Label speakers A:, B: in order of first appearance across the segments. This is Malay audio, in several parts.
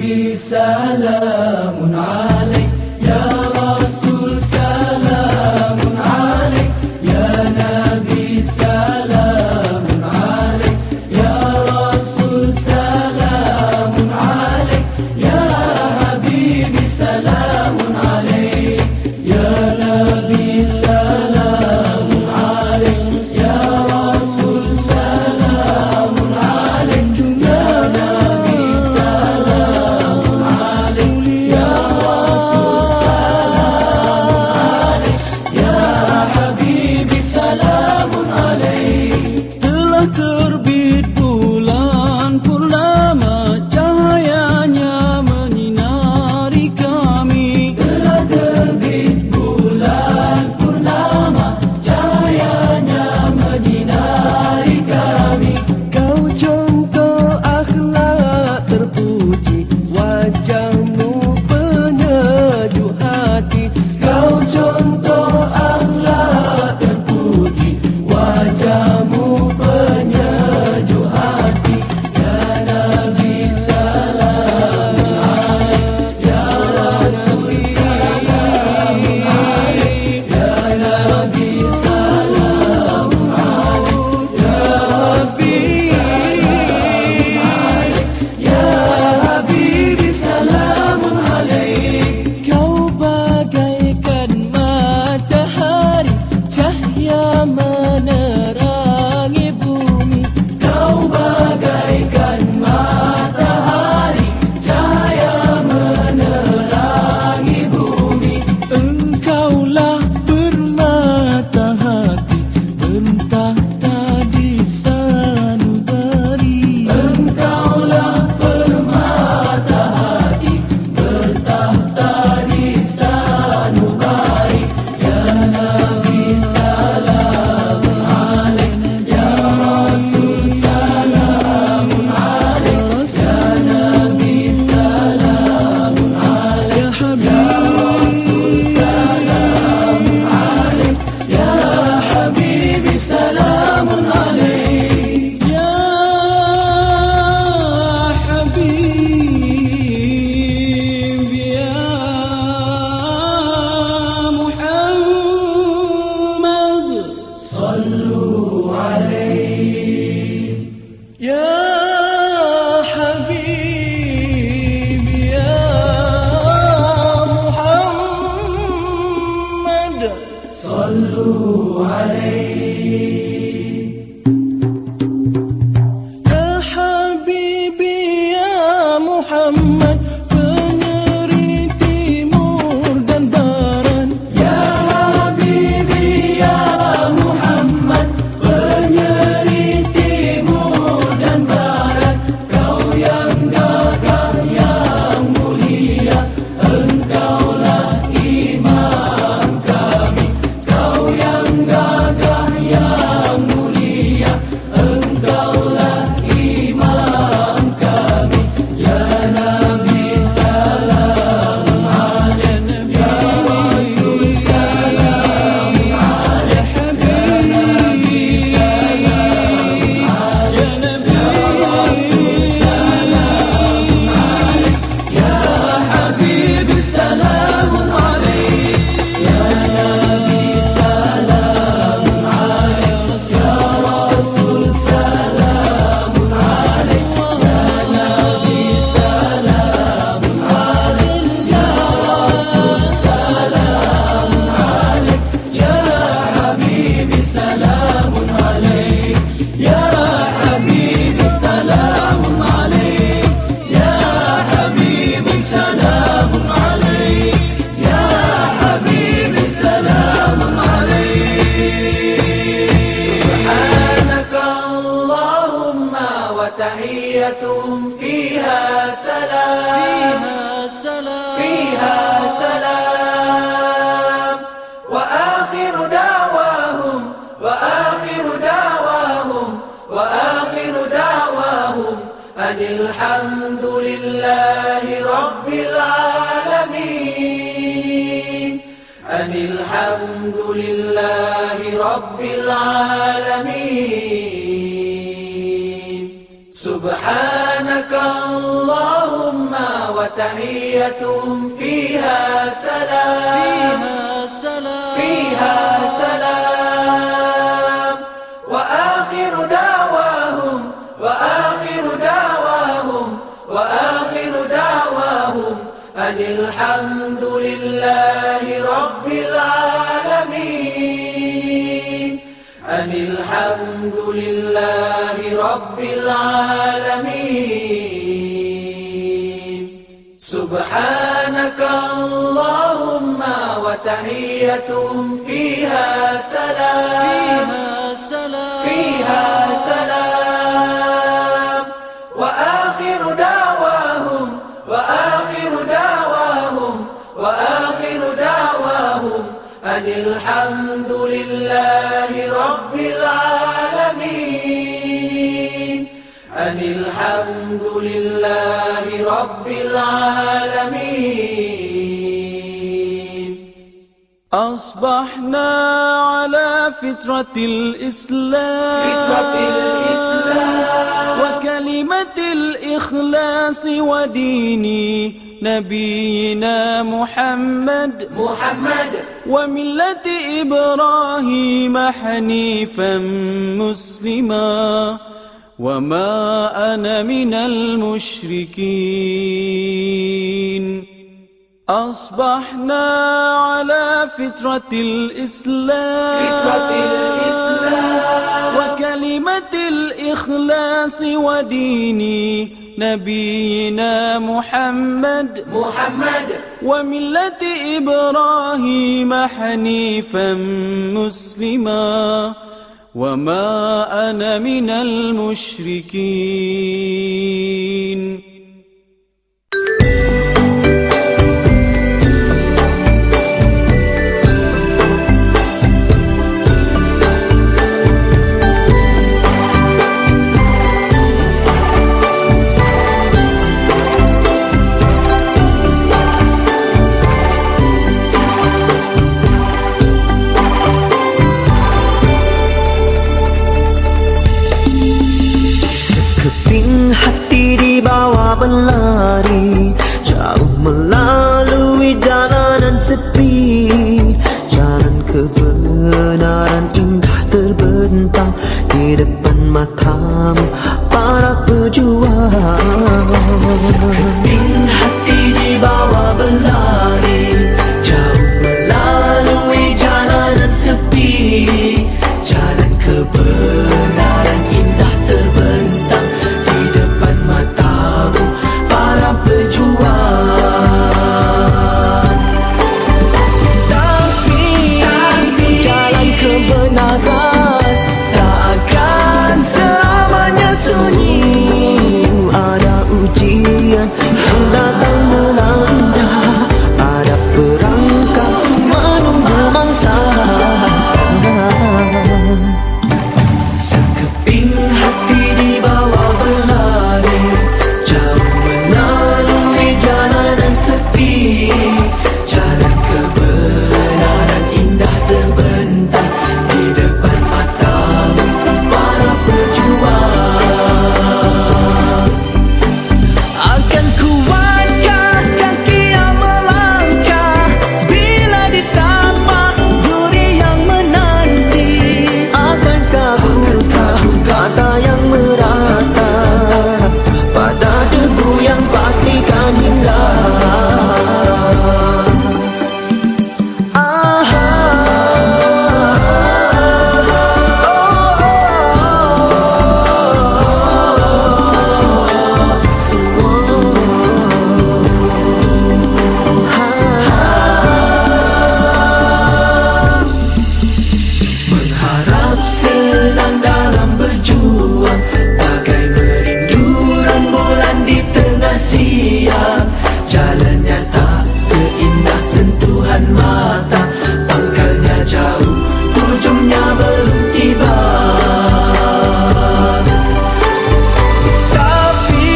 A: Nabi salamun alaik, ya Rasul salamun alaik, ya Nabi salamun alaik, ya Rasul salamun alaik, ya Habibi salamun alaik, ya Nabi salamun alaik, ya Rasul salamun alaik, ya Nabi salamun alaik, ya Rasul salamun alaik, ya Habibi salamun alaik. Telah terbit bulan purnama, cahayanya menyinari kami. Telah terbit bulan purnama, cahayanya menyinari kami. Kau contoh akhlak terpuji, wajahmu penyejuk hati. Kau contoh akhlak terpuji, wajahmu penyejuk hati. Ya Nabi salamun alaik, ya Rasul salamun alaik, ya Nabi salamun alaik, ya Rabbi salamun alaik, ya Habibi salamun alaik. Kau bagaikan matahari, cahaya menerangi bumi. Kau bagaikan matahari, cahaya menerangi bumi. Engkaulah permata hati, bertahta di sanubari. Engkaulah permata hati, bertahta di sanubari. Ya Nabi salamun alaik, ya Rasul salamun alaik, ya Nabi salamun alaik, ya Rasul salamun alaik, ya Habibi salamun alaik. Ya Habib, ya Muhammad, sallu alaih. Ya Habib, ya Muhammad, sallu alaih. Ya Habibi, ya Muhammad, penyeri timur dan barat. Ya Habibi, ya Muhammad, penyeri timur dan barat. Kau yang gagah, yang mulia, engkaulah imam kami. Kau yang gagah, yang mulia, engkaulah imam kami. Ya Nabi salamun alaik, ya Rasul salamun alaik, ya Nabi salamun alaik, ya Rasul salamun alaik, ya Habibi salamun alaik. Ya Nabi salamun alaik, ya Rasul salamun alaik, ya Nabi salamun alaik, ya Rasul salamun alaik, ya Habibi salamun alaik, ya Habibi salamun alaik, ya Habibi salamun alaik, ya Habibi salamun alaik.
B: Subhanaka Allahumma wa tahiyyatuhum fiha salam, fiha salam, wa akhiru da'wahum, wa akhiru da'wahum, wa akhiru da'wahum anil hamdulillahi rabbil alamin, anil hamdulillahi rabbil alamin. سبحانك اللهم وتحيتهم فيها سلام فيها سلام وآخر دعواهم أن الحمد لله رب العالمين أن الحمد لله رب العالمين سبحانك اللهم وتحيتهم فيها سلام فيها سلام وآخر دعواهم أن الحمد لله رب العالمين أن الحمد لله رب العالمين
A: أصبحنا على فطرة الإسلام وكلمة الإخلاص ودين نبينا محمد وملة إبراهيم حنيفا مسلما وما أنا من المشركين أصبحنا على فطرة الإسلام وكلمة الإخلاص ودين نبينا محمد وملة إبراهيم حنيفا مسلما وما أنا من المشركين
C: Hati dibawa berlari jauh melalui jalanan sepi, jalan kebenaran indah terbentang di depan matamu para pejuang. Sekeping hati dibawa berlari jauh melalui jalanan sepi, jalan kebenaran indah terbentang matamu para pejuang. Tapi jalan kebenaran tak akan selamanya sunyi. Ada ujian yang datang melanda, ada perangkap menunggu mangsa. Sekeping hati dibawa berlari jauh melalui jalanan sepi, jalan kebenaran indah terbentang di depan matamu para pejuang. Akan kuatkan kaki yang melangkah bila disapa duri yang menanti. Akankah ku tahu kata yang merata pada debu yang pastikan hilang. Berharap senang dalam berjuang, bagai merindu rembulan di tengah siang. Jalannya tak seindah sentuhan mata, pangkalnya jauh, ujungnya belum tiba. Tapi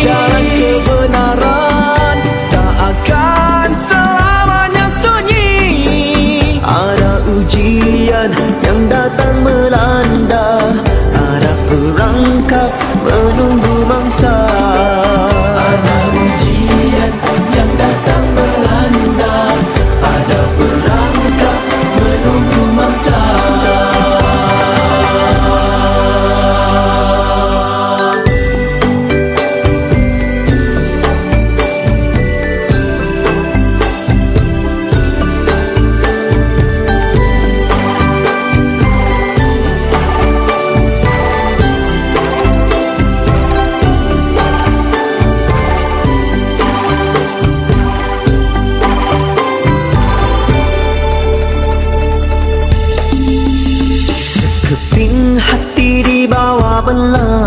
C: jalan kebenaran tak akan selamanya sunyi. Ada ujian yang datang melanda, ada perangkap belah